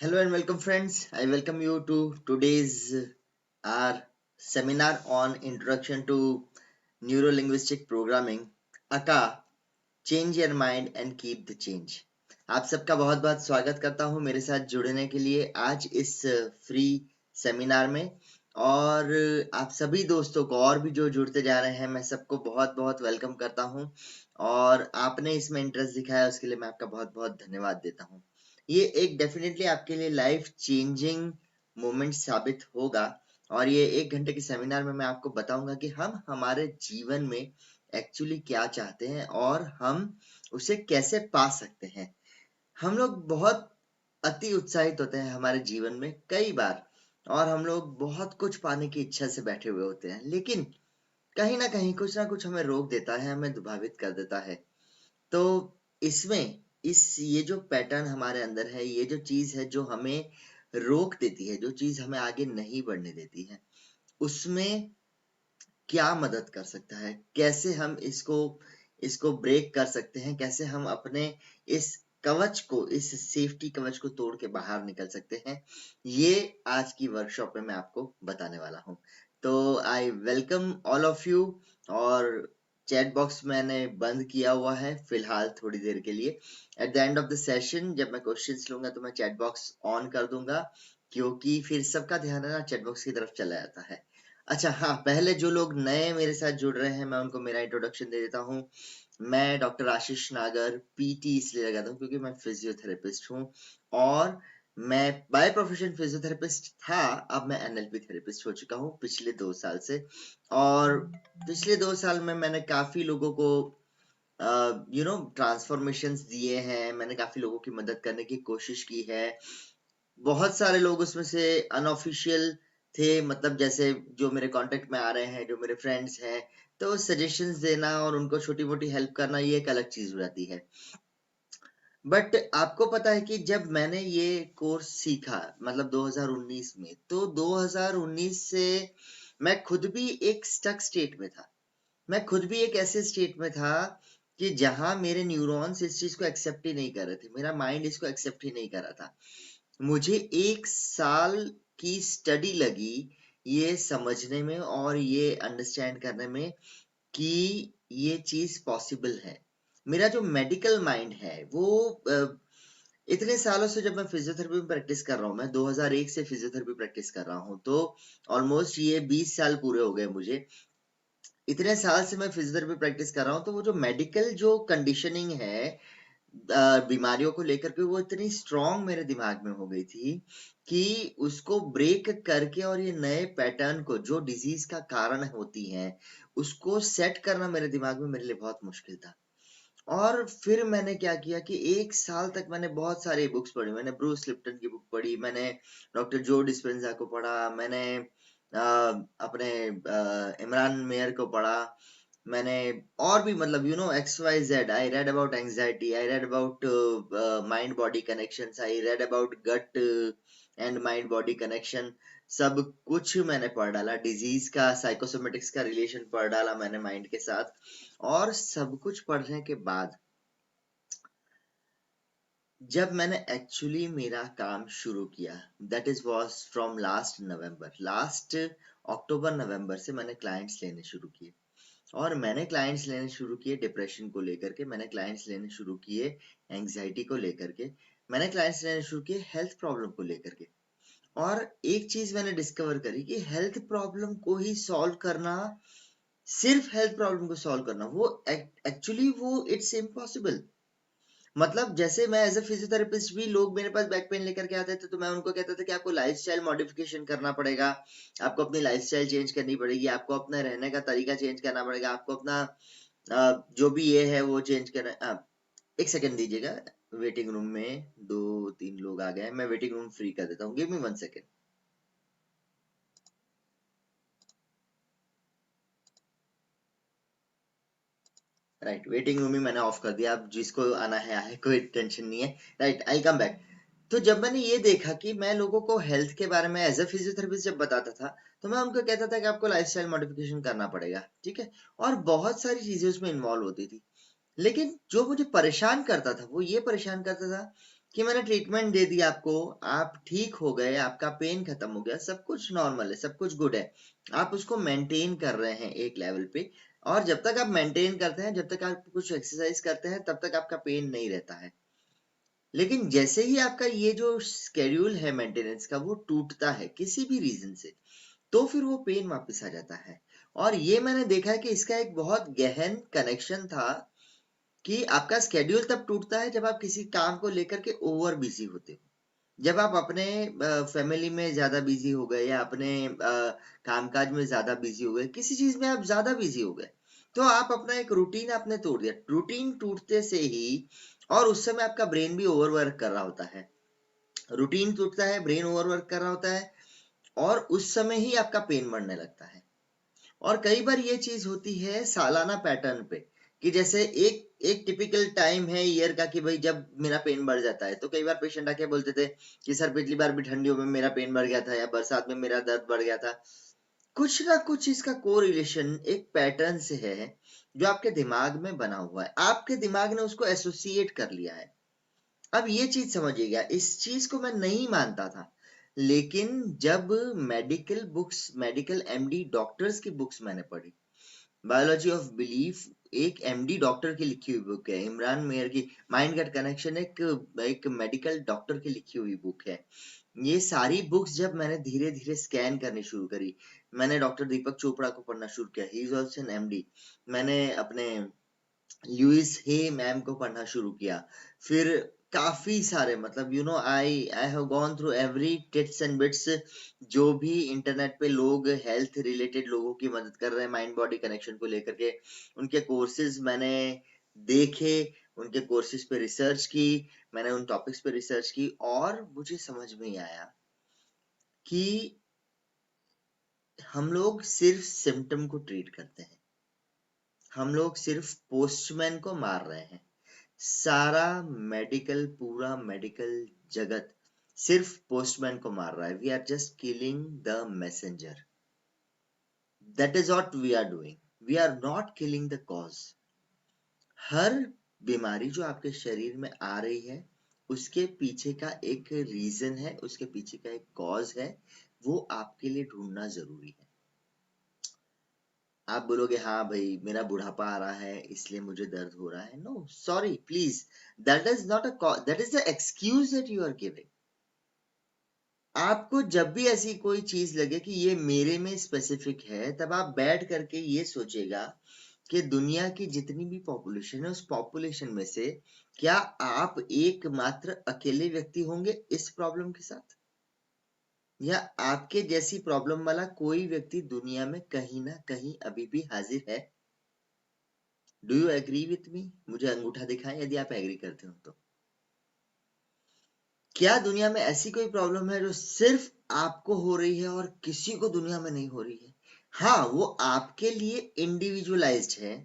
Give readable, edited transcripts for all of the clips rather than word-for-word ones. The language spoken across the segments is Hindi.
Hello and welcome, friends. I welcome you to today's our seminar on Introduction to Neuro-Linguistic Programming. ACA, Change Your Mind and Keep the Change. आप सबका बहुत बहुत स्वागत करता हूं मेरे साथ जुड़ने के लिए आज इस फ्री सेमिनार में। और आप सभी दोस्तों को और भी जो जुड़ते जा रहे हैं मैं सबको बहुत बहुत वेलकम करता हूं और आपने इसमें इंटरेस्ट दिखाया उसके लिए मैं आपका बहुत बहुत धन्यवाद देता हूं। ये एक डेफिनेटली आपके लिए लाइफ चेंजिंग मोमेंट साबित होगा और ये 1 घंटे के सेमिनार में मैं आपको बताऊंगा कि हम हमारे जीवन में एक्चुअली क्या चाहते हैं और हम उसे कैसे पा सकते हैं। हम लोग बहुत अति उत्साहित होते हैं हमारे जीवन में कई बार और हम लोग बहुत कुछ पाने की इच्छा से बैठे हुए होते हैं, लेकिन कहीं ना कहीं कुछ ना कुछ हमें रोक देता है, हमें दुभावित कर देता है। तो इसमें ये जो पैटर्न हमारे अंदर है, ये जो चीज है जो हमें रोक देती है, जो चीज हमें आगे नहीं बढ़ने देती है, उसमें क्या मदद कर सकता है, कैसे हम इसको इसको ब्रेक कर सकते हैं, कैसे हम अपने इस कवच को, इस सेफ्टी कवच को तोड़ के बाहर निकल सकते हैं, ये आज की वर्कशॉप में मैं आपको बताने वाला हूँ। तो I welcome all of you. और चैट बॉक्स मैंने बंद किया हुआ है फिलहाल थोड़ी देर के लिए। At the end of the session जब मैं क्वेश्चंस लूंगा तो मैं चैट बॉक्स ऑन कर दूंगा, क्योंकि फिर सबका ध्यान है ना चैट बॉक्स की तरफ चला जाता है। अच्छा हाँ, पहले जो लोग नए मेरे साथ जुड़ रहे हैं मैं उनको मेरा इंट्रोडक्शन दे देता हूँ। मैं डॉक्टर आशीष नागर, पीटी इसलिए लगाता हूँ क्योंकि मैं फिजियोथेरेपिस्ट हूँ और मैं बाय प्रोफेशन फिजियोथेरेपिस्ट था। अब मैं एनएलपी थेरेपिस्ट हो चुका हूँ पिछले 2 साल से। और पिछले 2 साल में मैंने काफी लोगों को ट्रांसफॉर्मेशंस दिए हैं, मैंने काफी लोगों की मदद करने की कोशिश की है। बहुत सारे लोग उसमें से अनऑफिशियल थे, मतलब जैसे जो मेरे कांटेक्ट में आ रहे हैं, जो मेरे फ्रेंड्स हैं, तो सजेशंस देना और उनको छोटी मोटी हेल्प करना ये एक अलग चीज हो जाती है। बट आपको पता है कि जब मैंने ये कोर्स सीखा मतलब 2019 में, तो 2019 से मैं खुद भी एक स्टक स्टेट में था। मैं खुद भी एक ऐसे स्टेट में था कि जहां मेरे न्यूरॉन्स इस चीज को एक्सेप्ट ही नहीं कर रहे थे, मेरा माइंड इसको एक्सेप्ट ही नहीं कर रहा था। मुझे 1 साल की स्टडी लगी ये समझने में और ये अंडरस्टैंड करने में कि ये चीज पॉसिबल है। मेरा जो मेडिकल माइंड है वो इतने सालों से, जब मैं फिजियोथेरेपी में प्रैक्टिस कर रहा हूँ, मैं 2001 से फिजियोथेरेपी प्रैक्टिस कर रहा हूँ, तो ऑलमोस्ट ये 20 साल पूरे हो गए मुझे। इतने साल से मैं फिजियोथेरेपी प्रैक्टिस कर रहा हूँ, तो वो जो मेडिकल जो कंडीशनिंग है बीमारियों को लेकर के, वो इतनी स्ट्रांग मेरे दिमाग में हो गई थी कि उसको ब्रेक करके और ये नए पैटर्न को जो डिजीज का कारण होती हैं उसको सेट करना मेरे दिमाग में मेरे लिए बहुत मुश्किल था। और फिर मैंने क्या किया कि 1 साल तक मैंने बहुत सारी बुक्स पढ़ी। मैंने ब्रूस लिप्टन की बुक पढ़ी, मैंने डॉक्टर जो डिस्पेंजा को पढ़ा, मैंने अपने इमरान मेयर को पढ़ा, मैंने और भी मतलब XYZ। I read about anxiety, I read about mind body connections, I read about gut and mind body connection. सब कुछ मैंने पढ़ डाला, डिजीज का साइकोसोमेटिक्स का रिलेशन पढ़ डाला मैंने माइंड के साथ। और सब कुछ पढ़ने के बाद जब मैंने एक्चुअली मेरा काम शुरू किया, that is was from last November, last October November से मैंने क्लाइंट्स लेने शुरू किए। और मैंने क्लाइंट्स लेने शुरू किए डिप्रेशन को लेकर के, मैंने क्लाइंट्स लेने शुरू किए एंग्जाइटी को लेकर के, मैंने क्लाइंट्स लेने शुरू किए हेल्थ प्रॉब्लम को लेकर के। और एक चीज मैंने डिस्कवर करी कि हेल्थ प्रॉब्लम को ही सॉल्व करना, सिर्फ हेल्थ प्रॉब्लम को सॉल्व करना, वो एक्चुअली वो इट्स इम्पॉसिबल। मतलब जैसे मैं एज अ फिजियोथेरेपिस्ट भी, लोग मेरे पास बैक पेन लेकर के आते थे तो मैं उनको कहता था कि आपको लाइफस्टाइल मॉडिफिकेशन करना पड़ेगा, आपको अपनी लाइफस्टाइल चेंज करनी पड़ेगी, आपको अपना रहने का तरीका चेंज करना पड़ेगा, आपको अपना जो भी ये है वो चेंज करना। एक सेकंड दीजिएगा, वेटिंग रूम में 2-3 लोग आ गए हैं, मैं वेटिंग रूम फ्री कर देता हूँ, give me 1 second. Right, waiting room ही मैंने ऑफ कर दिया, अब जिसको आना है आए, कोई टेंशन नहीं है। राइट, आई कम बैक। तो जब मैंने ये देखा कि मैं लोगों को हेल्थ के बारे में एज अ फिजियोथेरेपिस्ट जब बताता था, तो मैं उनको कहता था कि आपको लाइफस्टाइल मॉडिफिकेशन करना पड़ेगा, ठीक है, और बहुत सारी चीजें उसमें इन्वॉल्व होती थी। लेकिन जो मुझे परेशान करता था वो ये परेशान करता था कि मैंने ट्रीटमेंट दे दी आपको, आप ठीक हो गए, आपका पेन खत्म हो गया, सब कुछ नॉर्मल है, सब कुछ गुड है, आप उसको मेंटेन कर रहे हैं एक लेवल पे। और जब तक आप मेंटेन करते हैं, जब तक आप कुछ एक्सरसाइज करते हैं, तब तक आपका पेन नहीं रहता है। लेकिन जैसे ही आपका ये जो स्केड्यूल है मेंटेनेंस का वो टूटता है किसी भी रीजन से, तो फिर वो पेन वापस आ जाता है। और ये मैंने देखा है कि इसका एक बहुत गहन कनेक्शन था कि आपका स्केड्यूल तब टूटता है जब आप किसी काम को लेकर के ओवर बिजी होते हो, जब आप अपने फैमिली में ज्यादा बिजी हो गए या अपने कामकाज में ज्यादा बिजी हो गए, किसी चीज में आप ज्यादा बिजी हो गए, तो आप अपना एक रूटीन आपने तोड़ दिया। रूटीन टूटते से ही, और उस समय आपका ब्रेन भी ओवरवर्क कर रहा होता है, रूटीन टूटता है, ब्रेन ओवरवर्क कर रहा होता है, और उस समय ही आपका पेन बढ़ने लगता है। और कई बार ये चीज होती है सालाना पैटर्न पे, कि जैसे एक एक टिपिकल टाइम है ईयर का कि भाई जब मेरा पेन बढ़ जाता है, तो कई बार पेशेंट आके बोलते थे कि सर पिछली बार भी ठंडियों में मेरा पेन बढ़ गया था, या बरसात में मेरा दर्द बढ़ गया था। कुछ ना कुछ इसका कोरिलेशन एक पैटर्न से है, जो आपके दिमाग में बना हुआ है, आपके दिमाग ने उसको एसोसिएट कर लिया है। अब ये चीज समझिएगा, इस चीज को मैं नहीं मानता था, लेकिन जब medical books, medical MD doctors की बुक्स मैंने पढ़ी, बायोलॉजी ऑफ बिलीफ, एक एमडी डॉक्टर की लिखी हुई बुक है, इमरान मेयर की। माइंड गट कनेक्शन एक एक मेडिकल डॉक्टर की लिखी हुई बुक है। ये सारी बुक्स जब मैंने धीरे धीरे स्कैन करनी शुरू करी, मैंने डॉक्टर दीपक चोपड़ा को पढ़ना शुरू किया, he is also an MD. मैंने अपने लुइस हे मैम को पढ़ना शुरू किया। फिर काफी सारे, मतलब I have gone through every tits and bits, जो भी इंटरनेट पे लोग हेल्थ रिलेटेड लोगों की मदद कर रहे हैं माइंड बॉडी कनेक्शन को लेकर के, उनके कोर्सेज मैंने देखे, उनके कोर्सेज पे रिसर्च की, मैंने उन टॉपिक्स पे रिसर्च की, और मुझे समझ में आया कि हम लोग सिर्फ सिम्टम को ट्रीट करते हैं, हम लोग सिर्फ पोस्टमैन को मार रहे हैं। सारा मेडिकल, पूरा मेडिकल जगत सिर्फ पोस्टमैन को मार रहा है। We are just killing the messenger, that is what we are doing, we are not killing the cause. हर बीमारी जो आपके शरीर में आ रही है, उसके पीछे का एक रीजन है, उसके पीछे का एक कॉज है, वो आपके लिए ढूंढना जरूरी है। आप बोलोगे हाँ भाई मेरा बुढ़ापा आ रहा है इसलिए मुझे दर्द हो रहा है, no sorry please, that is not a, that is the excuse that you are giving. आपको जब भी ऐसी कोई चीज लगे कि ये मेरे में स्पेसिफिक है, तब आप बैठ करके ये सोचेगा कि दुनिया की जितनी भी पॉपुलेशन है, उस पॉपुलेशन में से क्या आप एकमात्र अकेले व्यक्ति होंगे इस प्रॉब्लम के साथ, या आपके जैसी प्रॉब्लम वाला कोई व्यक्ति दुनिया में कहीं ना कहीं अभी भी हाजिर है। Do you agree with me? मुझे अंगूठा दिखाएं यदि आप एग्री करते हो तो। क्या दुनिया में ऐसी कोई प्रॉब्लम है जो सिर्फ आपको हो रही है और किसी को दुनिया में नहीं हो रही है? हाँ, वो आपके लिए इंडिविजुअलाइज्ड है,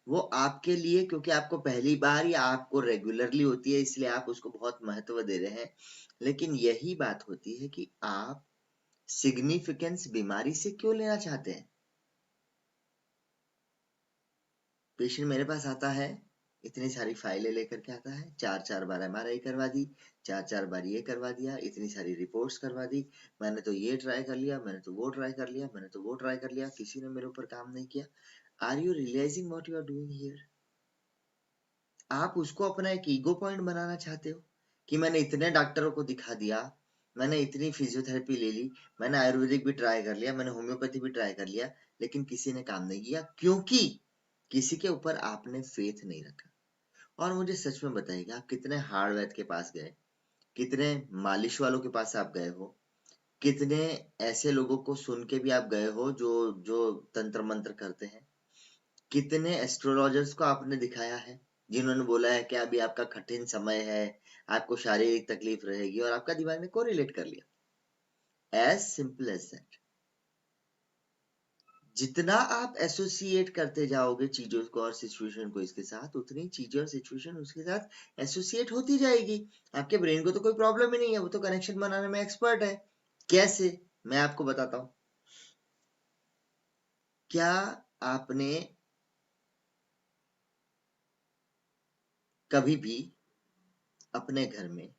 वो आपके लिए, क्योंकि आपको पहली बार या आपको रेगुलरली होती है इसलिए आप उसको बहुत महत्व दे रहे हैं। लेकिन यही बात होती है कि आप सिग्निफिकेंस बीमारी से क्यों लेना चाहते हैं? पेशेंट मेरे पास आता है, इतनी सारी फाइलें लेकर के आता है, चार चार बार एमआरआई करवा दी, चार चार बार ये करवा दिया, इतनी सारी रिपोर्ट्स करवा दी, मैंने तो ये ट्राई कर लिया, मैंने तो वो ट्राई कर लिया, मैंने तो वो ट्राई कर लिया, किसी ने मेरे ऊपर काम नहीं किया। Are you realising what you are doing here? आप उसको अपना एक ईगो पॉइंट बनाना चाहते हो कि मैंने इतने डॉक्टरों को दिखा दिया, मैंने इतनी फिजियोथेरेपी ले ली, मैंने आयुर्वेदिक भी ट्राई कर लिया, मैंने होम्योपैथी भी ट्राई कर लिया, लेकिन किसी ने काम नहीं किया, क्योंकि किसी के ऊपर आपने फेथ नहीं रखा। और मुझे सच में बताइएगा, आप कितने हार्ड वैद्य के पास गए, कितने मालिश वालों के पास आप गए हो, कितने ऐसे लोगों को सुन के भी आप गए हो जो जो तंत्र मंत्र करते हैं, कितने एस्ट्रोलॉजर्स को आपने दिखाया है जिन्होंने बोला है कि अभी आपका कठिन समय है, आपको शारीरिक तकलीफ रहेगी, और आपका दिमाग ने कोरिलेट कर लिया। As simple as that. जितना आप एसोसिएट करते जाओगे चीजों को और सिचुएशन को इसके साथ, उतनी चीजें और सिचुएशन उसके साथ एसोसिएट होती जाएगी। आपके ब्रेन को तो कोई प्रॉब्लम ही नहीं है, वो तो कनेक्शन बनाने में एक्सपर्ट है। कैसे? मैं आपको बताता हूं। क्या आपने कभी भी अपने घर में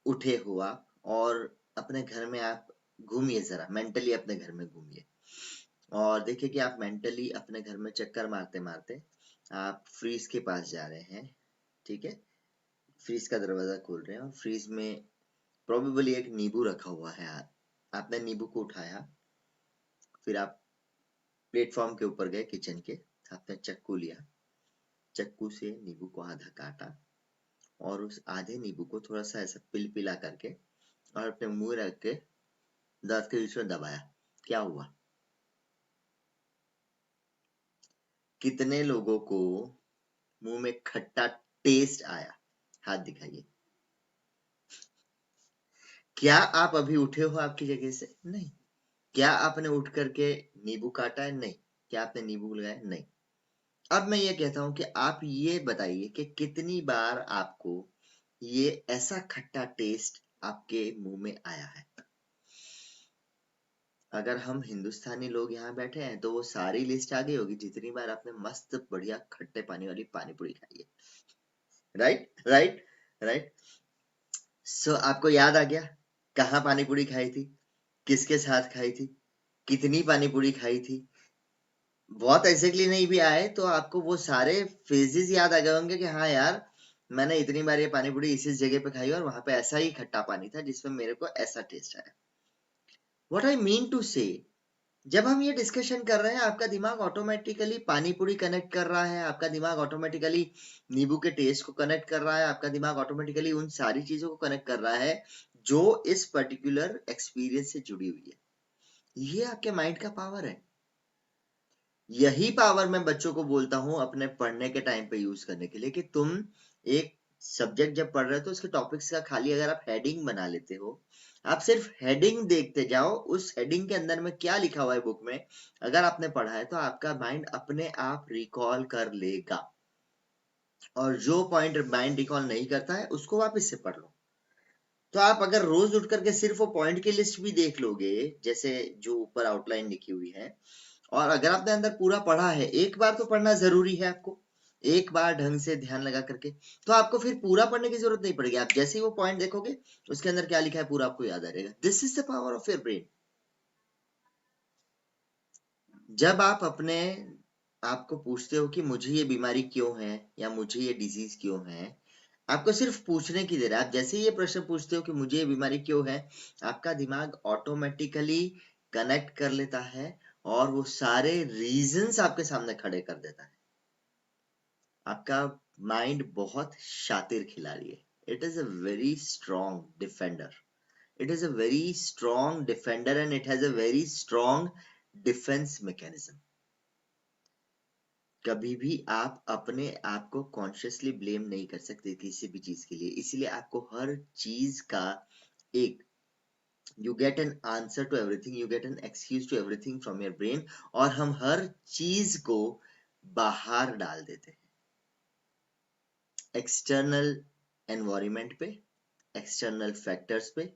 उठे हो आप और अपने घर में आप घूमिए, जरा मेंटली अपने घर में घूमिए और देखिए कि आप मेंटली अपने घर में चक्कर मारते मारते आप फ्रीज के पास जा रहे हैं। ठीक है, फ्रीज का दरवाजा खोल रहे हैं और फ्रीज में प्रोबेबली एक नींबू रखा हुआ है। आपने नींबू को उठाया, फिर आप प्लेटफॉर्म के ऊपर गए किचन के, आपने चक्कू लिया, चक्कू से नींबू को आधा काटा और उस आधे नींबू को थोड़ा सा ऐसा पिला करके और अपने मुंह रख के दांत के बीच में दबाया। क्या हुआ? कितने लोगों को मुंह में खट्टा टेस्ट आया? हाथ दिखाइए। क्या आप अभी उठे हो आपकी जगह से? नहीं। क्या आपने उठ करके नींबू काटा है? नहीं। क्या आपने नींबू लगाया? नहीं। अब मैं ये कहता हूं कि आप ये बताइए कि कितनी बार आपको ये ऐसा खट्टा टेस्ट आपके मुंह में आया है? अगर हम हिंदुस्तानी लोग यहाँ बैठे हैं तो वो सारी लिस्ट आ गई होगी जितनी बार आपने मस्त बढ़िया खट्टे पानी वाली पानी पूरी खाई है। Right right right. सो आपको याद आ गया कहाँ पानी पूरी खाई थी, किसके साथ खाई थी, कितनी पानी पूरी खाई थी। बहुत एग्जैक्टली नहीं भी आए तो आपको वो सारे फेजेस याद आ गए होंगे कि हाँ यार, मैंने इतनी बार ये पानी पूरी इस जगह पे खाई और वहां पे ऐसा ही खट्टा पानी था जिसमें मेरे को ऐसा टेस्ट आया। व्हाट आई मीन टू से, जब हम ये डिस्कशन कर रहे हैं आपका दिमाग ऑटोमेटिकली पानी पूरी कनेक्ट कर रहा है, आपका दिमाग ऑटोमेटिकली नींबू के टेस्ट को कनेक्ट कर रहा है, आपका दिमाग ऑटोमेटिकली उन सारी चीजों को कनेक्ट कर रहा है जो इस पर्टिकुलर एक्सपीरियंस से जुड़ी हुई है। ये आपके माइंड का पावर है। यही पावर मैं बच्चों को बोलता हूं अपने पढ़ने के टाइम पे यूज करने के लिए कि तुम एक सब्जेक्ट जब पढ़ रहे हो तो उसके टॉपिक्स का खाली अगर आप हेडिंग बना लेते हो, आप सिर्फ हेडिंग देखते जाओ, उस हेडिंग के अंदर में क्या लिखा हुआ है बुक में अगर आपने पढ़ा है तो आपका माइंड अपने आप रिकॉल कर लेगा। और जो पॉइंट माइंड रिकॉल नहीं करता है उसको वापस से पढ़ लो। तो आप अगर रोज उठ करके सिर्फ वो पॉइंट की लिस्ट भी देख लोगे जैसे जो ऊपर आउटलाइन लिखी हुई है, और अगर आपने अंदर पूरा पढ़ा है, एक बार तो पढ़ना जरूरी है आपको, एक बार ढंग से ध्यान लगा करके, तो आपको फिर पूरा पढ़ने की जरूरत नहीं पड़ेगी। आप जैसे ही वो पॉइंट देखोगे उसके अंदर क्या लिखा है पूरा आपको याद आ जाएगा। This is the power of your brain. जब आप अपने आपको पूछते हो कि मुझे ये बीमारी क्यों है या मुझे ये डिजीज क्यों है, आपको सिर्फ पूछने की देर है। आप जैसे ही ये प्रश्न पूछते हो कि मुझे ये बीमारी क्यों है, आपका दिमाग ऑटोमेटिकली कनेक्ट कर लेता है और वो सारे रीजंस आपके सामने खड़े कर देता है। आपका माइंड बहुत शातिर खिलाड़ी है। It is a very strong defender. It is a very strong defender and it has a very strong defence mechanism. कभी भी आप अपने आप को कॉन्शियसली ब्लेम नहीं कर सकते किसी भी चीज के लिए, इसीलिए आपको हर चीज का एक you get an answer to everything, you get an excuse to everything from your brain, और हम हर चीज को बाहर डाल देते हैं एक्सटर्नल एनवायरमेंट पे, एक्सटर्नल फैक्टर्स पे,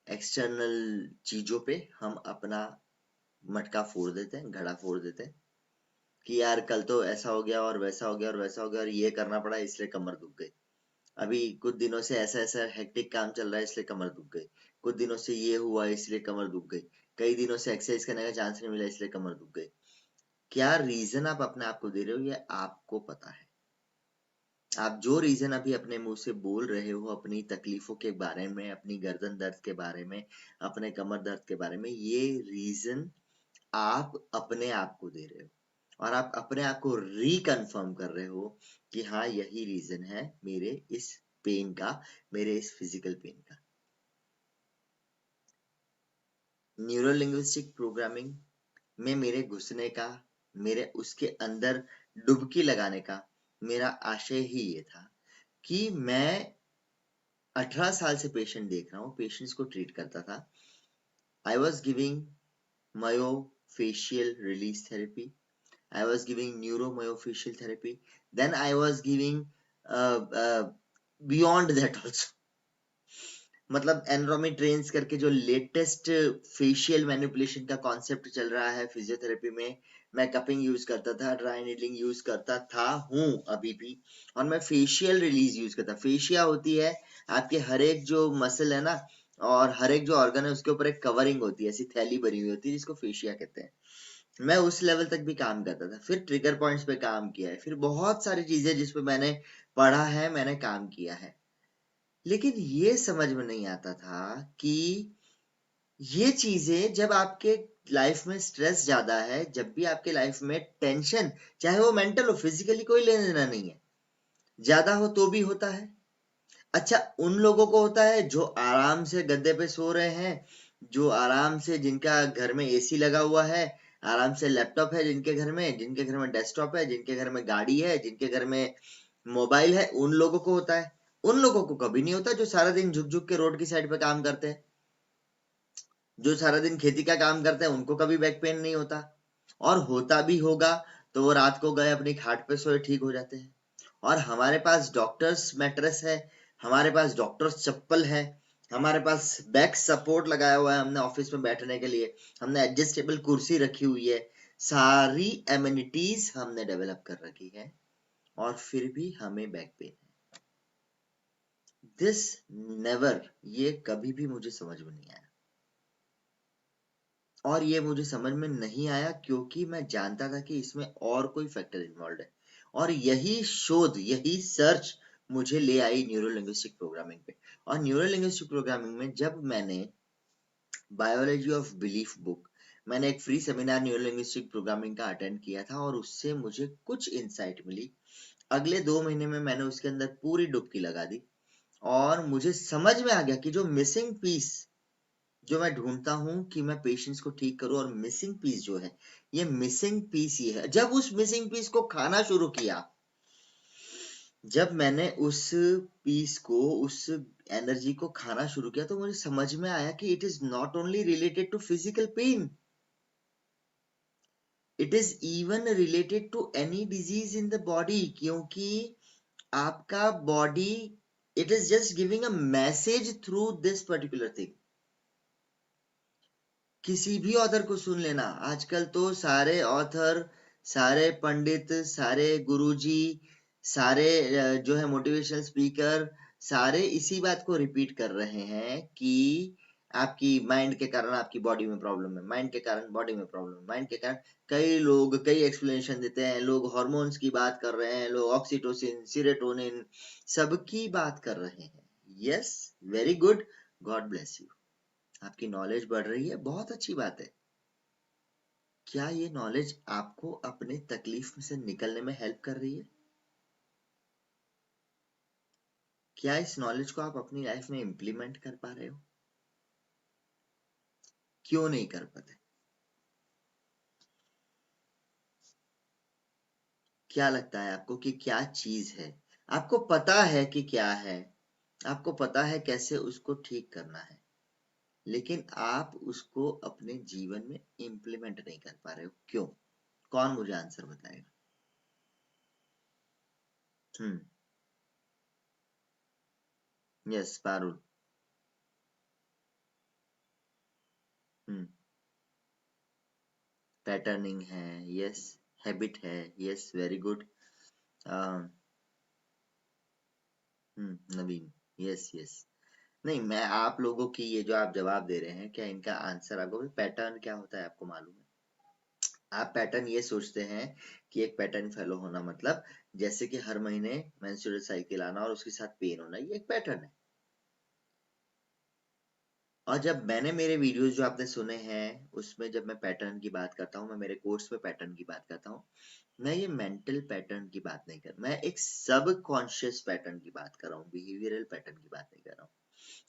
एक्सटर्नल चीजों पे हम अपना मटका फोड़ देते हैं, घड़ा फोड़ देते हैं कि यार कल तो ऐसा हो गया और वैसा हो गया और वैसा हो गया और ये करना पड़ा इसलिए कमर दुख गई, अभी कुछ दिनों से ऐसा ऐसा हेक्टिक काम चल रहा है इसलिए कमर दुख गई, कुछ दिनों से ये हुआ इसलिए कमर दुख गई, कई दिनों से एक्सरसाइज करने का चांस नहीं मिला इसलिए कमर दुख गई। क्या रीजन आप अपने आप को दे रहे हो ये आपको पता है। आप जो रीजन अभी अपने मुंह से बोल रहे हो अपनी तकलीफों के बारे में, अपनी गर्दन दर्द के बारे में, अपने कमर दर्द के बारे में, ये रीजन आप अपने आप को दे रहे हो और आप अपने आप को रिकन्फर्म कर रहे हो कि हाँ यही रीजन है मेरे इस पेन का, मेरे इस फिजिकल पेन का। न्यूरो लिंग्विस्टिक प्रोग्रामिंग में मेरे घुसने का, मेरे उसके अंदर डुबकी लगाने का मेरा आशय ही ये था कि मैं 18 साल से पेशेंट देख रहा हूँ, पेशेंट्स को ट्रीट करता था। I was giving myofascial release therapy, I was giving neuromyofascial therapy, then I was giving uh, uh, beyond that also, मतलब एनरोमी ट्रेन्स करके जो लेटेस्ट फेशियल मैनिपुलेशन का कॉन्सेप्ट चल रहा है फिजियोथेरेपी में, मैं कपिंग यूज करता था, ड्राई नीडलिंग यूज करता था, हूँ अभी भी। और मैं फेशियल रिलीज यूज करता। फेशिया होती है आपके हर एक जो मसल है ना, और हर एक जो ऑर्गन है उसके ऊपर एक कवरिंग होती है, ऐसी थैली बनी हुई होती है जिसको फेशिया कहते हैं। मैं उस लेवल तक भी काम करता था। फिर ट्रिगर पॉइंट्स पे काम किया है, फिर बहुत सारी चीजें जिस पे मैंने पढ़ा है, मैंने काम किया है। लेकिन ये समझ में नहीं आता था कि ये चीजें जब आपके लाइफ में स्ट्रेस ज्यादा है, जब भी आपके लाइफ में टेंशन, चाहे वो मेंटल हो, फिजिकली कोई लेना देना नहीं है, ज्यादा हो तो भी होता है। अच्छा, उन लोगों को होता है जो आराम से गद्दे पे सो रहे हैं, जो आराम से, जिनका घर में एसी लगा हुआ है, आराम से लैपटॉप है जिनके घर में, जिनके घर में डेस्कटॉप है, जिनके घर में गाड़ी है, जिनके घर में मोबाइल है, उन लोगों को होता है। उन लोगों को कभी नहीं होता जो सारा दिन झुक झुक के रोड की साइड पे काम करते हैं, जो सारा दिन खेती का काम करते हैं, उनको कभी बैक पेन नहीं होता। और होता भी होगा तो वो रात को गए अपनी खाट पे सोए, ठीक हो जाते हैं। और हमारे पास डॉक्टर्स मैट्रेस है, हमारे पास डॉक्टर्स चप्पल है, हमारे पास बैक सपोर्ट लगाया हुआ है हमने ऑफिस में बैठने के लिए, हमने एडजस्टेबल कुर्सी रखी हुई है, सारी एमिनिटीज हमने डेवलप कर रखी है, और फिर भी हमें बैक पेन है। दिस नेवर, ये कभी भी मुझे समझ में नहीं आया। और ये मुझे समझ में नहीं आया क्योंकि मैं जानता था कि इसमें और कोई फैक्टर इन्वॉल्व है। और यही शोध, यही सर्च मुझे ले आई न्यूरो लिंग्विस्टिक प्रोग्रामिंग पे। और न्यूरो लिंग्विस्टिक प्रोग्रामिंग में जब मैंने बायोलॉजी ऑफ बिलीफ बुक, मैंने एक free seminar neuro linguistic programming का अटेंड किया था, और उससे मुझे कुछ इंसाइट मिली। अगले 2 महीने में मैंने उसके अंदर पूरी डुबकी लगा दी, और मुझे समझ में आ गया कि जो मिसिंग पीस जो मैं ढूंढता हूं कि मैं पेशेंट्स को ठीक करूं, और मिसिंग पीस जो है, ये मिसिंग पीस ये है। जब उस मिसिंग पीस को खाना शुरू किया, जब मैंने उस पीस को, उस एनर्जी को खाना शुरू किया, तो मुझे समझ में आया कि it is not only related to physical pain, it is even related to any disease in the body. क्योंकि आपका body, it is just giving a message through this particular thing. किसी भी ऑथर को सुन लेना, आजकल तो सारे ऑथर, सारे पंडित, सारे गुरुजी, सारे जो है मोटिवेशनल स्पीकर, सारे इसी बात को रिपीट कर रहे हैं कि आपकी माइंड के कारण आपकी बॉडी में प्रॉब्लम है, माइंड के कारण बॉडी में प्रॉब्लम है, माइंड के कारण। कई लोग कई एक्सप्लेनेशन देते हैं, लोग हॉर्मोन्स की बात कर रहे हैं, लोग ऑक्सीटोसिन, सीरोटोनिन, सबकी बात कर रहे हैं। Yes, very good, God bless you, आपकी नॉलेज बढ़ रही है, बहुत अच्छी बात है। क्या ये नॉलेज आपको अपने तकलीफ से निकलने में हेल्प कर रही है? क्या इस नॉलेज को आप अपनी लाइफ में इंप्लीमेंट कर पा रहे हो? क्यों नहीं कर पाते? क्या लगता है आपको कि क्या चीज है? आपको पता है कि क्या है, आपको पता है कैसे उसको ठीक करना है, लेकिन आप उसको अपने जीवन में इंप्लीमेंट नहीं कर पा रहे हो, क्यों? कौन मुझे आंसर बताएगा? हम्म। यस, पारुल। हम्म। पैटर्निंग है, यस। हैबिट है, यस, वेरी गुड। नवीन, यस यस। नहीं, मैं आप लोगों की ये जो आप जवाब दे रहे हैं, क्या इनका आंसर आपको, पैटर्न क्या होता है आपको मालूम है? आप पैटर्न ये सोचते हैं कि एक पैटर्न फॉलो होना मतलब, जैसे कि हर महीने मेंस्ट्रुअल साइकिल आना और उसके साथ पेन होना, ये एक पैटर्न है। और जब मैंने मेरे वीडियोस जो आपने सुने हैं, उसमें जब मैं पैटर्न की बात करता हूँ, मैं मेरे कोर्स में पैटर्न की बात करता हूँ, मैं ये मेंटल पैटर्न की बात नहीं कर, मैं एक सब कॉन्शियस पैटर्न की बात कर रहा हूँ, बिहेवियरल पैटर्न की बात नहीं कर रहा हूँ।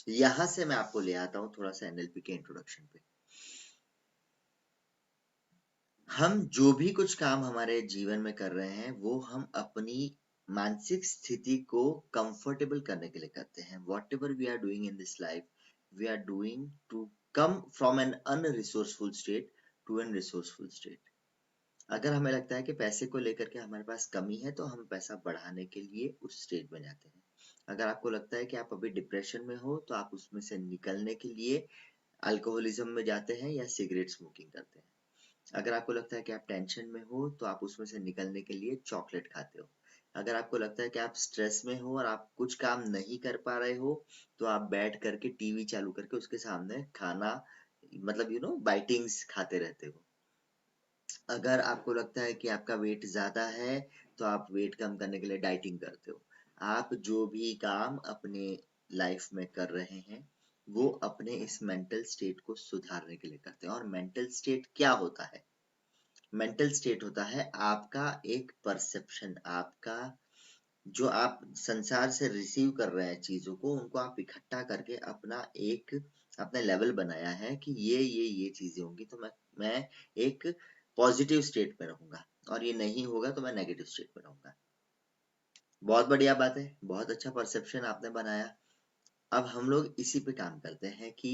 यहां से मैं आपको ले आता हूँ थोड़ा सा एनएलपी के इंट्रोडक्शन पे। हम जो भी कुछ काम हमारे जीवन में कर रहे हैं, वो हम अपनी मानसिक स्थिति को कंफर्टेबल करने के लिए करते हैं। Whatever we are doing in this life, we are doing to come from an unresourceful state to an resourceful state. अगर हमें लगता है कि पैसे को लेकर के हमारे पास कमी है, तो हम पैसा बढ़ाने के लिए उस स्टेज में जाते हैं। अगर आपको लगता है कि आप अभी डिप्रेशन में हो, तो आप उसमें से निकलने के लिए अल्कोहलिज्म में जाते हैं या सिगरेट स्मोकिंग करते हैं। अगर आपको लगता है कि आप टेंशन में हो तो आप उसमें से निकलने के लिए चॉकलेट खाते हो। अगर आपको लगता है कि आप स्ट्रेस में हो और आप कुछ काम नहीं कर पा रहे हो तो आप बैठ करके टीवी चालू करके उसके सामने खाना मतलब बाइटिंग्स खाते रहते हो। अगर आपको लगता है कि आपका वेट ज्यादा है तो आप वेट कम करने के लिए डाइटिंग करते हो। आप जो भी काम अपने लाइफ में कर रहे हैं वो अपने इस मेंटल स्टेट को सुधारने के लिए करते हैं। और मेंटल स्टेट क्या होता है? मेंटल स्टेट होता है आपका एक परसेप्शन, आपका जो आप संसार से रिसीव कर रहे हैं चीजों को, उनको आप इकट्ठा करके अपना एक अपने लेवल बनाया है कि ये चीजें होंगी तो मैं एक पॉजिटिव स्टेट में रहूंगा, और ये नहीं होगा तो मैं नेगेटिव स्टेट में रहूंगा। बहुत बढ़िया बात है, बहुत अच्छा परसेप्शन आपने बनाया। अब हम लोग इसी पे काम करते हैं कि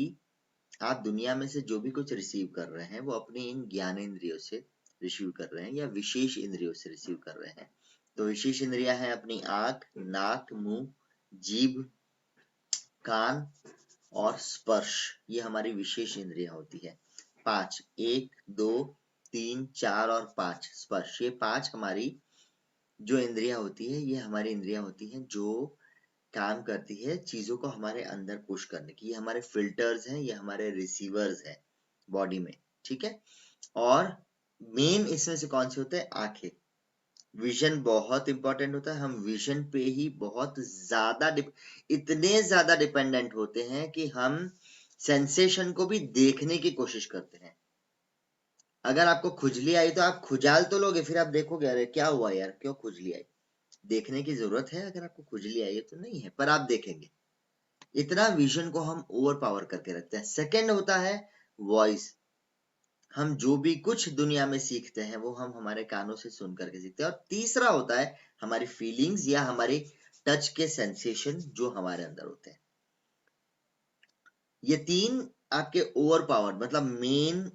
आप दुनिया में से जो भी कुछ रिसीव कर रहे हैं वो अपनी इन ज्ञानेंद्रियों से रिसीव कर रहे हैं या विशेष इंद्रियों से रिसीव कर रहे हैं। तो विशेष इंद्रियां हैं अपनी आंख, नाक, मुंह, जीभ, कान और स्पर्श। ये हमारी विशेष इंद्रियां होती है। पांच, एक, दो, तीन, चार और पांच स्पर्श, ये पांच हमारी जो इंद्रियां होती है, ये हमारी इंद्रियां होती हैं जो काम करती है चीजों को हमारे अंदर पुश करने की। ये हमारे फिल्टर्स हैं, ये हमारे रिसीवर्स हैं बॉडी में। ठीक है। और मेन इसमें से कौन से होते हैं? आंखें। विजन बहुत इंपॉर्टेंट होता है। हम विजन पे ही बहुत ज्यादा इतने ज्यादा डिपेंडेंट होते हैं कि हम सेंसेशन को भी देखने की कोशिश करते हैं। अगर आपको खुजली आई तो आप खुजाल तो लोगे, फिर आप देखोगे अरे क्या हुआ यार, क्यों खुजली आई। देखने की जरूरत है? अगर आपको खुजली आई है तो नहीं है, पर आप देखेंगे। इतना विजन को हम ओवर पावर करके रखते हैं। सेकंड होता है वॉइस। हम जो भी कुछ दुनिया में सीखते हैं वो हम हमारे कानों से सुन करके सीखते हैं। और तीसरा होता है हमारी फीलिंग्स या हमारे टच के सेंसेशन जो हमारे अंदर होते हैं। ये तीन आपके ओवर पावर मतलब मेन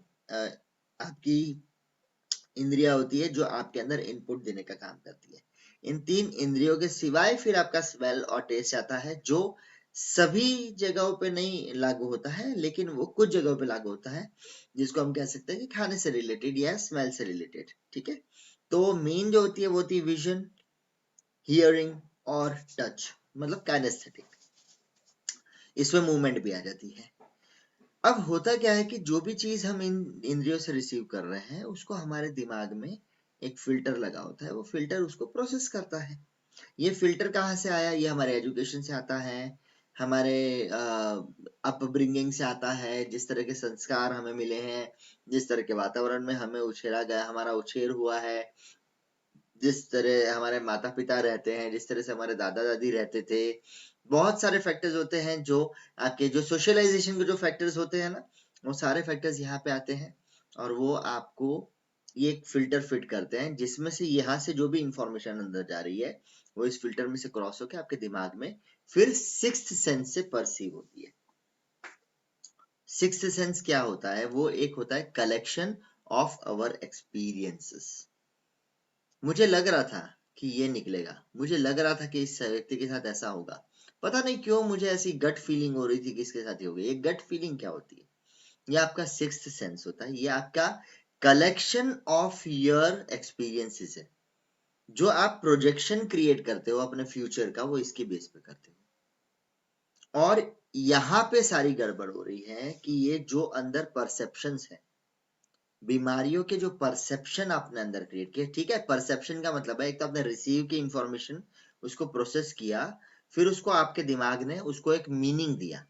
आपकी इंद्रिया होती है जो आपके अंदर इनपुट देने का काम करती है। इन तीन इंद्रियों के सिवाय फिर आपका स्मेल और टेस्ट आता है, जो सभी जगहों पे नहीं लागू होता है लेकिन वो कुछ जगहों पे लागू होता है, जिसको हम कह सकते हैं कि खाने से रिलेटेड या स्मेल से रिलेटेड। ठीक है। तो मेन जो होती है वो होती है विजन, हियरिंग और टच, मतलब काइनेस्थेटिक। इसमें मूवमेंट भी आ जाती है। अब होता क्या है कि जो भी चीज हम इन इंद्रियों से रिसीव कर रहे हैं उसको हमारे दिमाग में एक फिल्टर लगा होता है, वो फिल्टर उसको प्रोसेस करता है। ये फिल्टर कहाँ से आया? ये हमारे एजुकेशन से आता है, हमारे अपब्रिंगिंग से आता है, जिस तरह के संस्कार हमें मिले हैं, जिस तरह के वातावरण में हमें उछेरा गया, हमारा उछेर हुआ है, जिस तरह हमारे माता पिता रहते हैं, जिस तरह से हमारे दादा दादी रहते थे। बहुत सारे फैक्टर्स होते हैं जो आपके जो सोशलाइजेशन के जो फैक्टर्स होते हैं ना, वो सारे फैक्टर्स यहाँ पे आते हैं और वो आपको ये एक फिल्टर फिट करते हैं, जिसमें से यहाँ से जो भी इंफॉर्मेशन अंदर जा रही है वो इस फिल्टर में से क्रॉस होकर आपके दिमाग में फिर सिक्स्थ सेंस से परसीव होती है। सिक्स्थ सेंस क्या होता है? वो एक होता है कलेक्शन ऑफ अवर एक्सपीरियंसेस। मुझे लग रहा था कि ये निकलेगा, मुझे लग रहा था कि इस व्यक्ति के साथ ऐसा होगा, पता नहीं क्यों मुझे ऐसी गट फीलिंग हो रही थी कि इसके साथ ही होगा। ये गट फीलिंग क्या होती है? ये आपका सिक्स्थ सेंस होता है। ये आपका कलेक्शन ऑफ योर एक्सपीरियंसेस है। जो आप प्रोजेक्शन क्रिएट करते हो अपने फ्यूचर का, वो इसके बेस पे करते हो। और यहाँ पे सारी गड़बड़ हो रही है कि ये जो अंदर परसेप्शंस है, बीमारियों के जो परसेप्शन आपने अंदर क्रिएट किए, ठीक है, परसेप्शन का मतलब है एक तो आपने रिसीव की इंफॉर्मेशन, उसको प्रोसेस किया, फिर उसको आपके दिमाग ने उसको एक मीनिंग दिया।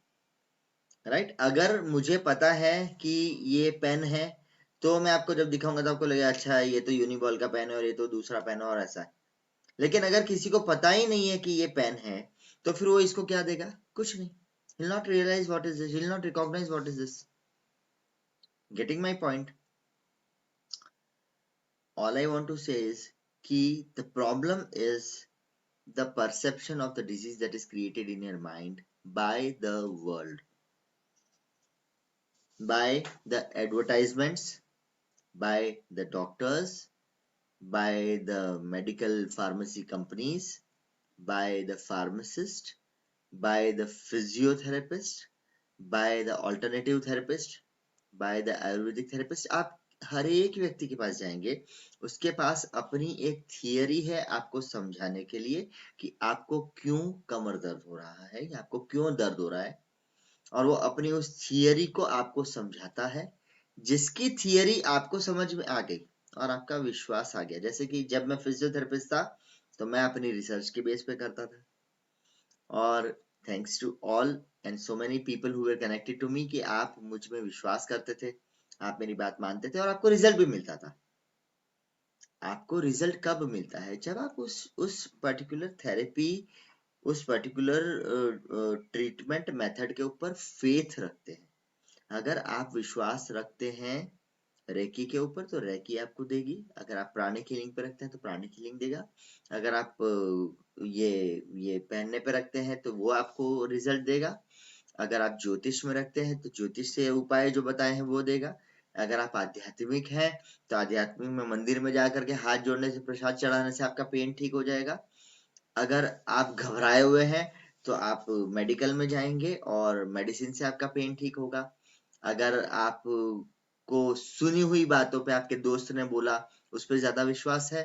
राइट। अगर मुझे पता है कि ये पेन है तो मैं आपको जब दिखाऊंगा तो आपको लगेगा अच्छा ये तो यूनिबॉल का पेन है और ये तो दूसरा पेन है और ऐसा है। लेकिन अगर किसी को पता ही नहीं है कि ये पेन है तो फिर वो इसको क्या देगा? कुछ नहीं। he'll not realize what is this, he'll not recognize what is this. Getting my point? All I want to say is कि the problem is the perception of the disease that is created in your mind by the world, by the advertisements, by the doctors, by the medical pharmacy companies, by the pharmacist, by the physiotherapist, by the alternative therapist, by the ayurvedic therapist. आप हर एक व्यक्ति के पास जाएंगे, उसके पास अपनी एक थियरी है आपको समझाने के लिए कि आपको क्यों कमर दर्द हो रहा है या आपको क्यों दर्द हो रहा है, और वो अपनी उस थियरी को आपको समझाता है, जिसकी थियरी आपको समझ में आ गई और आपका विश्वास आ गया। जैसे कि जब मैं फिजियोथेरेपिस्ट था तो मैं अपनी रिसर्च के बेस पे करता था, और thanks to all and so many people who were connected to me कि आप मुझ में विश्वास करते थे, आप मेरी बात मानते थे और आपको रिजल्ट भी मिलता था। आपको रिजल्ट कब मिलता है? जब आप उस पर्टिकुलर थेरेपी, उस पर्टिकुलर ट्रीटमेंट मेथड के ऊपर फेथ रखते हैं। अगर आप विश्वास रखते हैं रेकी के ऊपर तो रेकी आपको देगी, अगर आप प्राणिक हीलिंग पे रखते हैं तो प्राणिक हीलिंग देगा, अगर आप ये पहनने पे रखते हैं तो वो आपको रिजल्ट देगा, अगर आप ज्योतिष में रखते हैं तो ज्योतिष से उपाय जो बताए हैं वो देगा, अगर आप आध्यात्मिक हैं तो आध्यात्मिक में मंदिर में जाकर के हाथ जोड़ने से, प्रसाद चढ़ाने से आपका पेन ठीक हो जाएगा, अगर आप घबराए हुए हैं तो आप मेडिकल में जाएंगे और मेडिसिन से आपका पेन ठीक होगा, अगर आप को सुनी हुई बातों पे आपके दोस्त ने बोला उस पर ज्यादा विश्वास है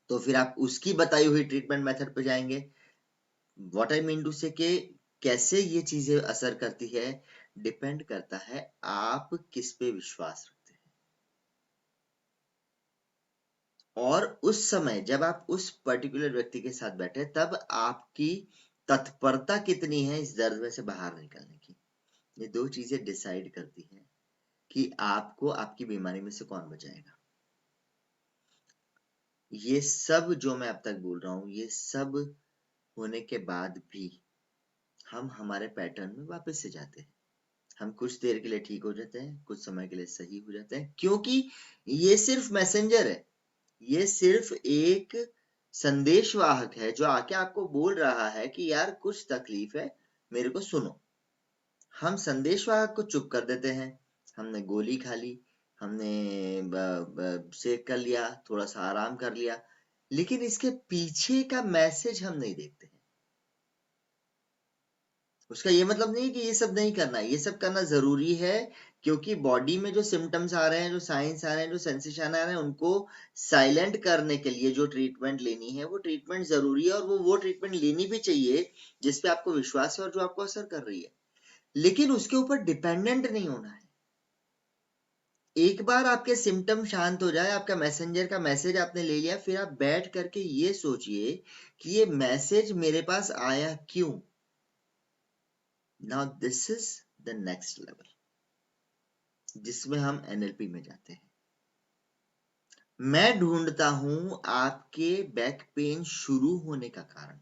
तो फिर आप उसकी बताई हुई ट्रीटमेंट मेथड पे जाएंगे। व्हाट आई मीन टू से कि कैसे ये चीजें असर करती है, डिपेंड करता है आप किस पे विश्वास रखते हैं, और उस समय जब आप उस पर्टिकुलर व्यक्ति के साथ बैठे तब आपकी तत्परता कितनी है इस दर्द में से बाहर निकलने की। ये दो चीजें डिसाइड करती हैं कि आपको आपकी बीमारी में से कौन बचाएगा। ये सब जो मैं अब तक बोल रहा हूँ, ये सब होने के बाद भी हम हमारे पैटर्न में वापस से जाते हैं। हम कुछ देर के लिए ठीक हो जाते हैं, कुछ समय के लिए सही हो जाते हैं, क्योंकि ये सिर्फ मैसेंजर है, ये सिर्फ एक संदेशवाहक है जो आके आपको बोल रहा है कि यार कुछ तकलीफ है, मेरे को सुनो। हम संदेशवाहक को चुप कर देते हैं, हमने गोली खा ली, हमने सेक कर लिया, थोड़ा सा आराम कर लिया, लेकिन इसके पीछे का मैसेज हम नहीं देखते हैं। उसका ये मतलब नहीं कि ये सब नहीं करना है, ये सब करना जरूरी है, क्योंकि बॉडी में जो सिम्टम्स आ रहे हैं, जो साइंस आ रहे हैं, जो सेंसेशन आ रहे हैं, उनको साइलेंट करने के लिए जो ट्रीटमेंट लेनी है वो ट्रीटमेंट जरूरी है, और वो ट्रीटमेंट लेनी भी चाहिए जिसपे आपको विश्वास है और जो आपको असर कर रही है, लेकिन उसके ऊपर डिपेंडेंट नहीं होना है। एक बार आपके सिम्टम शांत हो जाए, आपका मैसेंजर का मैसेज आपने ले लिया, फिर आप बैठ करके ये सोचिए कि ये मैसेज मेरे पास आया क्यों। Now this is the next level जिसमें हम एनएलपी में जाते हैं। मैं ढूंढता हूं आपके बैक पेन शुरू होने का कारण।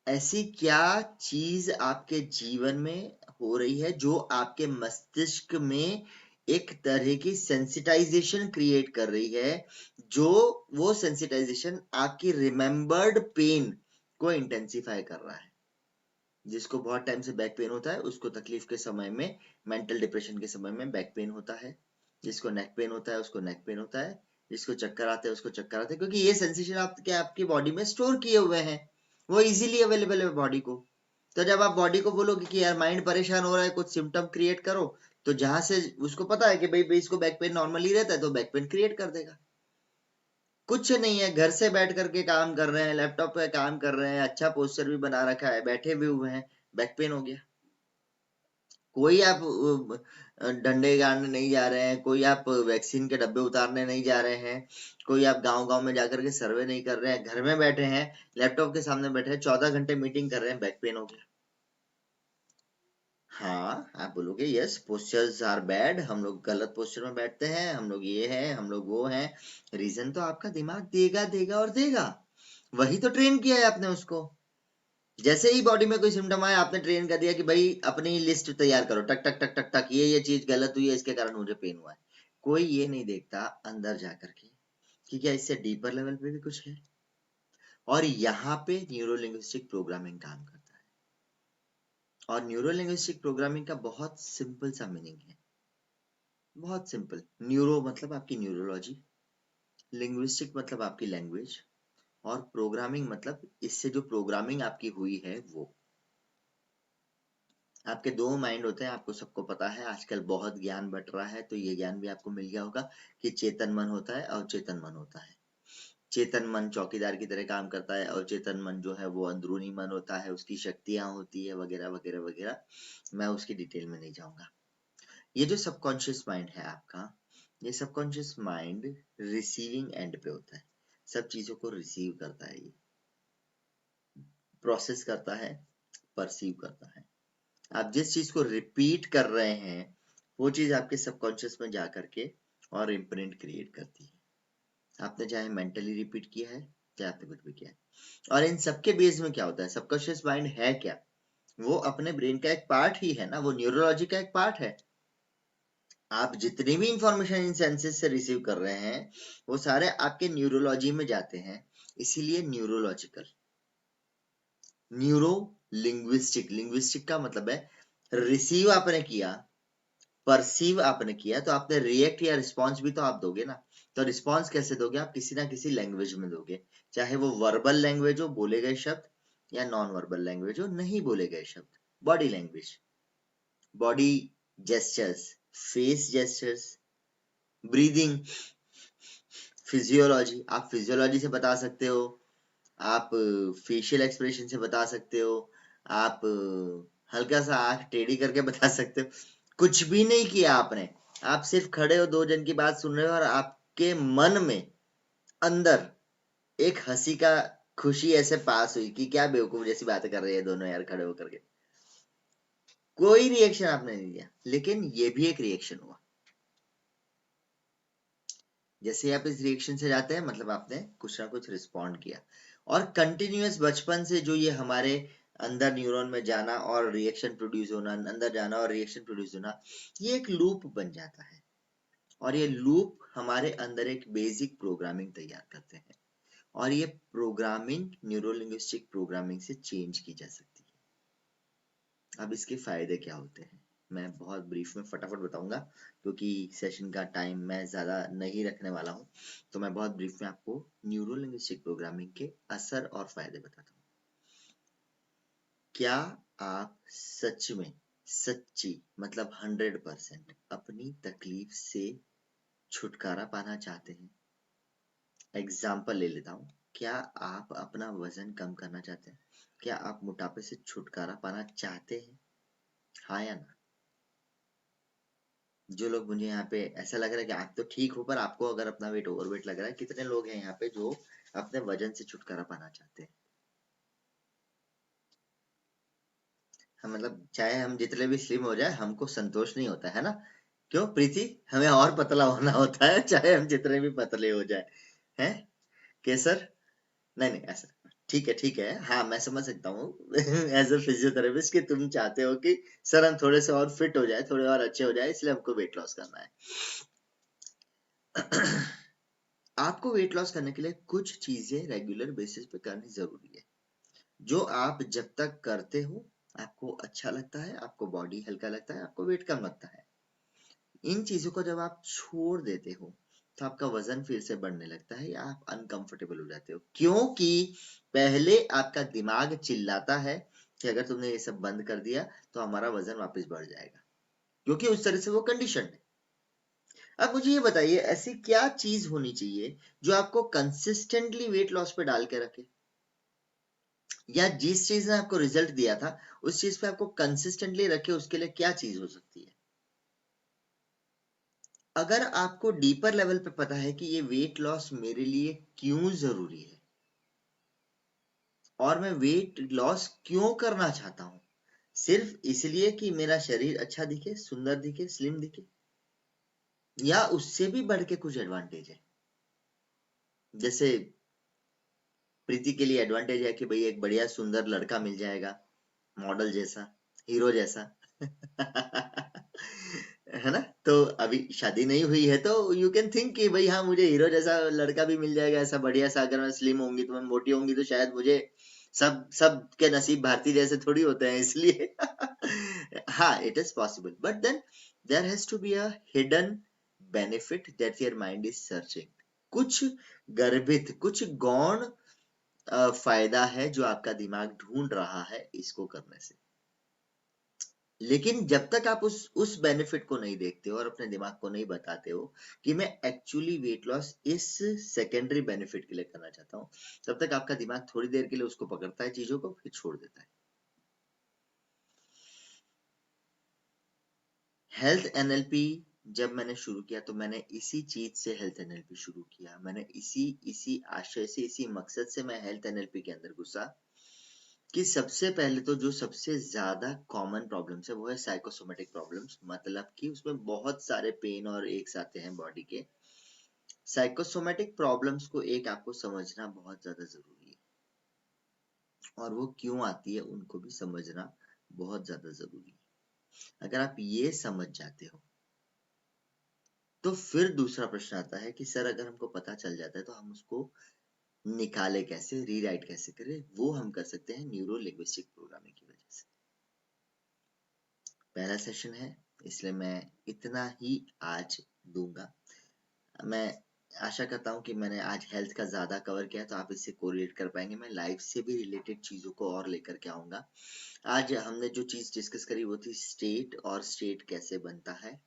ऐसी क्या चीज आपके जीवन में हो रही है जो आपके मस्तिष्क में एक तरह की सेंसिटाइजेशन क्रिएट कर रही है, जो वो सेंसिटाइजेशन आपकी रिमेम्बर्ड पेन को इंटेंसिफाई कर रहा है। जिसको बहुत टाइम से बैक पेन होता है उसको तकलीफ के समय में, मेंटल डिप्रेशन के समय में बैक पेन होता है, जिसको नेक पेन होता है उसको नेक पेन होता है, जिसको चक्कर आते हैं उसको चक्कर आते हैं, क्योंकि ये सेंसेशन आपकी बॉडी में स्टोर किए हुए हैं, वो इजीली अवेलेबल है बॉडी को। तो जब आप बॉडी को बोलोगे कि यार माइंड परेशान हो रहा है, कुछ सिम्टम क्रिएट करो, तो जहां से उसको पता है कि भाई इसको बैक पेन नॉर्मली रहता है तो बैक पेन क्रिएट कर देगा। कुछ नहीं है, घर से बैठ करके काम कर रहे हैं, लैपटॉप पे काम कर रहे हैं, अच्छा पोस्टर भी बना रखा है, बैठे भी हुए हैं, बैक पेन हो गया। कोई आप डंडे गाड़ने नहीं जा रहे हैं, कोई आप वैक्सीन के डब्बे उतारने नहीं जा रहे हैं, कोई आप गांव गांव में जाकर के सर्वे नहीं कर रहे हैं, घर में बैठे हैं, लैपटॉप के सामने बैठे हैं, 14 घंटे मीटिंग कर रहे हैं, बैक पेन हो गया। हाँ, आप बोलोगे यस पोस्चर्स आर बैड, हम लोग गलत पोस्चर में बैठते हैं, हम लोग ये हैं, हम लोग वो हैं। रीजन तो आपका दिमाग देगा देगा और देगा, वही तो ट्रेन किया है आपने उसको। जैसे ही बॉडी में कोई सिम्टम आया आपने ट्रेन कर दिया कि भाई अपनी लिस्ट तैयार करो, टक टक टक टक टक, ये चीज गलत हुई है, इसके कारण मुझे पेन हुआ है। कोई ये नहीं देखता अंदर जाकर के कि क्या इससे डीपर लेवल पे भी कुछ है। और यहाँ पे न्यूरो लिंग्विस्टिक प्रोग्रामिंग काम करता है, और न्यूरो लिंग्विस्टिक प्रोग्रामिंग का बहुत सिंपल सा मीनिंग है, बहुत सिंपल। न्यूरो मतलब आपकी न्यूरोलॉजी, लिंग्विस्टिक मतलब आपकी लैंग्वेज, और प्रोग्रामिंग मतलब इससे जो प्रोग्रामिंग आपकी हुई है वो। आपके दो माइंड होते हैं, आपको सबको पता है। आजकल बहुत ज्ञान बट रहा है, तो ये ज्ञान भी आपको मिल गया होगा कि चेतन मन होता है और चेतन मन होता है। चेतन मन चौकीदार की तरह काम करता है, और चेतन मन जो है वो अंदरूनी मन होता है, उसकी शक्तियां होती है वगैरह वगैरह वगैरह। मैं उसकी डिटेल में नहीं जाऊंगा। ये जो सबकॉन्शियस माइंड है आपका, ये सबकॉन्शियस माइंड रिसीविंग एंड पे होता है। सब चीजों को रिसीव करता है, ये प्रोसेस करता है, परसीव करता है। आप जिस चीज को रिपीट कर रहे हैं, वो चीज आपके सबकॉन्शियस में जा करके और इम्प्रिंट क्रिएट करती है। आपने चाहे मेंटली रिपीट किया है, चाहे आपने कुछ भी किया है। और इन सबके बेस में क्या होता है, सबकॉन्शियस माइंड है क्या? वो अपने ब्रेन का एक पार्ट ही है ना, वो न्यूरोलॉजी का एक पार्ट है। आप जितनी भी इंफॉर्मेशन इन सेंसेस से रिसीव कर रहे हैं, वो सारे आपके न्यूरोलॉजी में जाते हैं। इसीलिए न्यूरोलॉजिकल। न्यूरो लिंग्विस्टिक, लिंग्विस्टिक का मतलब है रिसीव आपने किया, परसीव आपने किया, तो आपने रिएक्ट या रिस्पॉन्स भी तो आप दोगे ना। तो रिस्पॉन्स कैसे दोगे? आप किसी ना किसी लैंग्वेज में दोगे, चाहे वो वर्बल लैंग्वेज हो, बोले गए शब्द, या नॉन वर्बल लैंग्वेज हो, नहीं बोले गए शब्द। Body language, body gestures, face gestures, breathing, physiology. आप फिजियोलॉजी से बता सकते हो, आप फेशियल एक्सप्रेशन से बता सकते हो, आप हल्का सा आंख टेढ़ी करके बता सकते हो। कुछ भी नहीं किया आपने, आप सिर्फ खड़े हो, दो जन की बात सुन रहे हो, और आपके मन में अंदर एक हंसी का खुशी ऐसे पास हुई कि क्या बेवकूफ जैसी बातें कर रहे हैं दोनों यार खड़े होकर के। कोई रिएक्शन आपने नहीं दिया, लेकिन ये भी एक रिएक्शन हुआ। जैसे ही आप इस रिएक्शन से जाते हैं, मतलब आपने कुछ ना कुछ रिस्पॉन्ड किया। और कंटिन्यूअस बचपन से जो ये हमारे अंदर न्यूरॉन में जाना और रिएक्शन प्रोड्यूस होना, अंदर जाना और रिएक्शन प्रोड्यूस होना, ये एक लूप बन जाता है। और ये लूप हमारे अंदर एक बेसिक प्रोग्रामिंग तैयार करते हैं, और ये प्रोग्रामिंग न्यूरो लिंग्विस्टिक प्रोग्रामिंग से चेंज की जा सकती है। अब इसके फायदे क्या होते हैं, मैं बहुत ब्रीफ में फटाफट बताऊंगा, क्योंकि सेशन का टाइम मैं ज्यादा नहीं रखने वाला हूं। तो मैं बहुत ब्रीफ में आपको न्यूरो लिंग्विस्टिक प्रोग्रामिंग के असर और फायदे बताता हूँ। क्या आप सच में, सच्ची मतलब 100% अपनी तकलीफ से छुटकारा पाना चाहते हैं? एग्जाम्पल ले लेता हूँ। क्या आप अपना वजन कम करना चाहते हैं? क्या आप मोटापे से छुटकारा पाना चाहते हैं? हाँ या ना? जो लोग, मुझे यहाँ पे ऐसा लग रहा है कि आप तो ठीक हो, पर आपको अगर अपना वेट ओवरवेट लग रहा है, कितने लोग हैं यहाँ पे जो अपने वजन से छुटकारा पाना चाहते हैं? हम मतलब चाहे हम जितने भी स्लिम हो जाए, हमको संतोष नहीं होता है ना? क्यों प्रीति? हमें और पतला होना होता है, चाहे हम जितने भी पतले हो जाए, हैं? केसर? नहीं नहीं, ऐसा ठीक है, ठीक है, हाँ मैं समझ सकता हूँ एज अ फिजियोथेरेपिस्ट कि तुम चाहते हो कि सर हम थोड़े से और फिट हो जाए, थोड़े और अच्छे हो जाए, इसलिए हमको वेट लॉस करना है। आपको वेट लॉस करने के लिए कुछ चीजें रेगुलर बेसिस पे करनी जरूरी है, जो आप जब तक करते हो आपको अच्छा लगता है, आपको बॉडी हल्का लगता है, आपको वेट कम लगता है। इन चीजों को जब आप छोड़ देते हो, तो आपका वजन फिर से बढ़ने लगता है, या आप अनकंफर्टेबल हो जाते हो, क्योंकि पहले आपका दिमाग चिल्लाता है कि अगर तुमने ये सब बंद कर दिया तो हमारा वजन वापस बढ़ जाएगा, क्योंकि उस तरह से वो कंडीशन है। अब मुझे ये बताइए, ऐसी क्या चीज होनी चाहिए जो आपको कंसिस्टेंटली वेट लॉस पे डाल के रखे, या जिस चीज ने आपको रिजल्ट दिया था उस चीज पे आपको कंसिस्टेंटली रखे, उसके लिए क्या चीज हो सकती है? अगर आपको डीपर लेवल पे पता है कि ये वेट लॉस मेरे लिए क्यों जरूरी है, और मैं वेट लॉस क्यों करना चाहता हूं, सिर्फ इसलिए कि मेरा शरीर अच्छा दिखे, सुंदर दिखे, स्लिम दिखे, या उससे भी बढ़ के कुछ एडवांटेज है? जैसे प्रीति के लिए एडवांटेज है कि भाई एक बढ़िया सुंदर लड़का मिल जाएगा, मॉडल जैसा, हीरो जैसा है ना? तो अभी शादी नहीं हुई है, तो यू कैन थिंक कि भाई हाँ मुझे हीरो जैसा लड़का भी मिल जाएगा, ऐसा बढ़िया सा। अगर मैं स्लिम होंगी तो, मैं मोटी होंगी तो शायद मुझे, सब सब के नसीब भारती जैसे थोड़ी होते हैं, इसलिए हाँ it is possible, but then there has to be a hidden benefit that your mind is searching. कुछ गर्भित, कुछ गौण फायदा है जो आपका दिमाग ढूंढ रहा है इसको करने से। लेकिन जब तक आप उस बेनिफिट को नहीं देखते हो और अपने दिमाग को नहीं बताते हो कि मैं एक्चुअली वेट लॉस इस सेकेंडरी बेनिफिट के लिए करना चाहता हूँ, तब तक आपका दिमाग थोड़ी देर के लिए उसको पकड़ता है चीजों को, फिर छोड़ देता है। हेल्थ एनएलपी जब मैंने शुरू किया तो मैंने इसी चीज से हेल्थ एनएलपी शुरू किया। मैंने इसी इसी आशय से, इसी मकसद से मैं हेल्थ एनएलपी के अंदर घुसा कि सबसे पहले तो जो सबसे ज्यादा कॉमन प्रॉब्लम्स है वो है साइकोसोमेटिक प्रॉब्लम्स, मतलब कि उसमें बहुत सारे पेन और एक आते हैं बॉडी के। साइकोसोमेटिक प्रॉब्लम्स को एक आपको समझना बहुत ज्यादा जरूरी है, और वो क्यों आती है उनको भी समझना बहुत ज्यादा जरूरी है। अगर आप ये समझ जाते हो तो फिर दूसरा प्रश्न आता है कि सर अगर हमको पता चल जाता है तो हम उसको निकाले कैसे, रीराइट कैसे करें। वो हम कर सकते हैं न्यूरो लिंग्विस्टिक प्रोग्रामिंग की वजह से। पहला सेशन है, इसलिए मैं इतना ही आज दूंगा। मैं आशा करता हूँ कि मैंने आज हेल्थ का ज्यादा कवर किया तो आप इससे कोरिलेट कर पाएंगे। मैं लाइफ से भी रिलेटेड चीजों को और लेकर के आऊंगा। आज हमने जो चीज डिस्कस करी वो थी स्टेट, और स्टेट कैसे बनता है,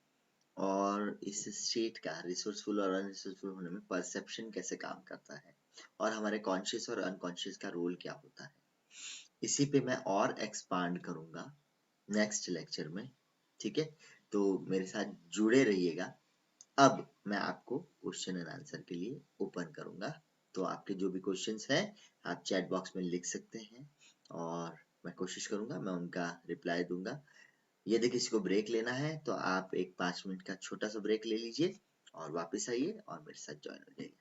और इस स्टेट का रिसोर्सफुल और अनरिसोर्सफुल होने में परसेप्शन कैसे काम करता है, और हमारे कॉन्शियस और अनकॉन्शियस का रोल क्या होता है। इसी पे मैं और एक्सपांड करूंगा नेक्स्ट लेक्चर में। ठीक है, तो मेरे साथ जुड़े रहिएगा। अब मैं आपको क्वेश्चन एंड आंसर के लिए ओपन करूंगा, तो आपके जो भी क्वेश्चंस हैं आप चैट बॉक्स में लिख सकते हैं, और मैं कोशिश करूंगा मैं उनका रिप्लाई दूंगा। यदि किसी को ब्रेक लेना है तो आप एक 5 मिनट का छोटा सा ब्रेक ले लीजिए और वापस आइए और मेरे साथ ज्वाइन हो जाइए।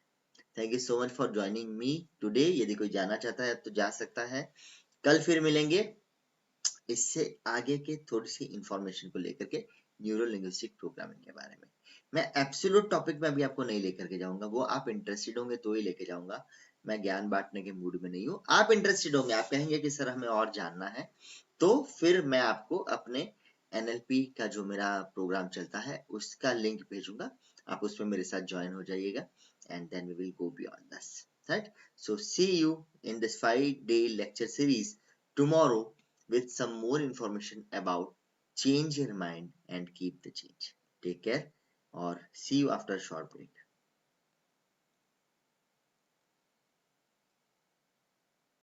Thank you so much for joining me today. यदि कोई जाना चाहता है तो जा सकता है। कल फिर मिलेंगे इससे आगे के थोड़ी सी इंफॉर्मेशन को लेकर के, न्यूरो लिंग्विस्टिक प्रोग्रामिंग के बारे में। मैं एब्सोल्यूट टॉपिक में अभी आपको नहीं लेकर के जाऊंगा, वो आप इंटरेस्टेड होंगे तो ही लेके जाऊंगा। मैं ज्ञान बांटने के मूड में नहीं हूँ। आप इंटरेस्टेड होंगे, आप कहेंगे कि सर हमें और जानना है, तो फिर मैं आपको अपने एनएलपी का जो मेरा प्रोग्राम चलता है उसका लिंक भेजूंगा। आप उसमें मेरे साथ ज्वाइन हो जाइएगा, and then we will go beyond this, right? So see you in this 5-day lecture series tomorrow with some more information about change your mind and keep the change. Take care, or see you after a short break.